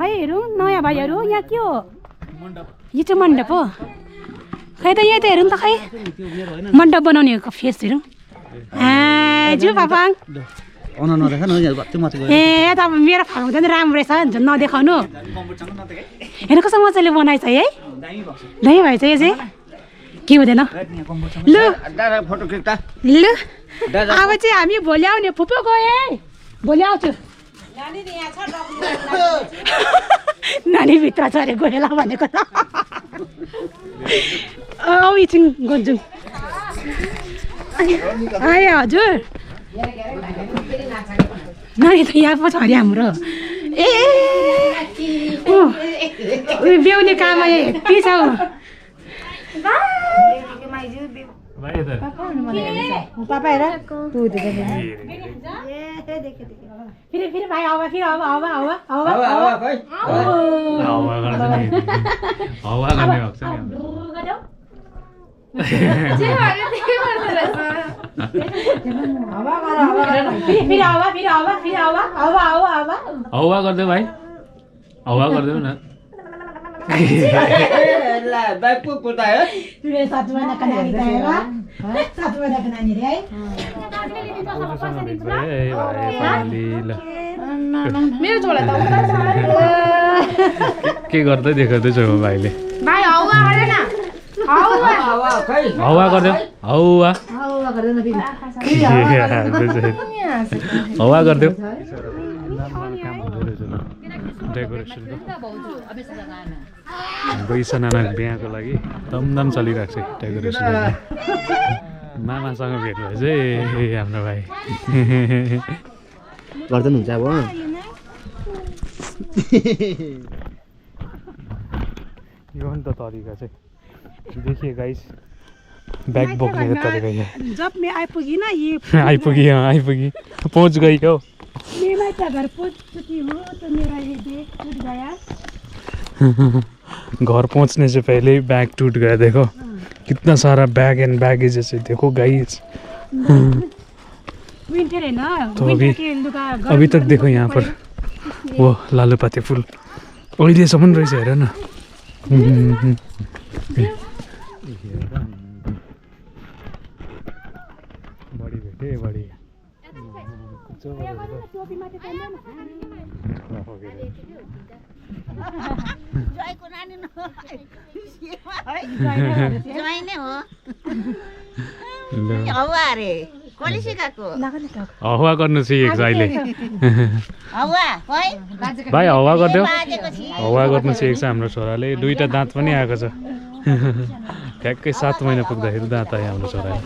खै हेरौँ नयाँ भाइहरू यहाँ के हो यो चाहिँ मण्डप हो खै त यहाँ त हेरौँ त खै मण्डप बनाउने फेस हेरौँ जु पापाङ ए त मेरो फाल्नु चाहिँ राम्रो रहेछ नदेखाउनु हेर कस्तो मजाले बनाएछ है दामी भएछ यो चाहिँ के हुँदैन लु लु अब चाहिँ हामी भोलि आउने फुपू गए भोलि आउँछु नानी भित्र छ अरे गएला भनेको त एकछिन गन्छौँ आयो हजुर नानी त यहाँ पो छ अरे हाम्रो ए बेहुली कामा हेप्पी छ पापा हेर फेरि भाइ हावा फेरि हावा हावा हावा हावा हावा गर्ने भएको छ नि हवा गरिदेऊ भाइ हवा गरिदेऊ न के गर्दै देखाउँदैछ भाइले हवा गरिदेऊ हवा हवा गरिदेऊ डेकोरेसनको गइसा नानाको बिहाको लागि दमदम चलिरहेको छ डेकोरेसन मामासँग भेट भएछ है हाम्रो भाइ गर्दैन हुन्छ अब यो नि त तरिका चाहिँ देखिए गाइस ब्याग बोक्ने तरिका यहाँ जब मैं आइपुगी ना ये आइपुगी पहुँच गई हो मेरा घर पहुँच चुकी हूँ तो मेरा ये बैग टूट गया घर पहुंचने से पहले ही बैग टूट गया देखो कितना सारा बैग एंड बैगेजेस है देखो गाइस विंटर है ना तो अभी तक देखो यहाँ पर वो लालुपाते फुल अहिलेसम्म रहेछ हेर न बढी भेटे बढी हवा गर्नु सिकेको छ अहिले भाइ हवा गरिदेऊ हवा गर्नु सिकेको छ हाम्रो छोराले दुईटा दाँत पनि आएको छ ठ्याक्कै 7 महिना पुग्दाखेरि दाँत आयो हाम्रो छोराले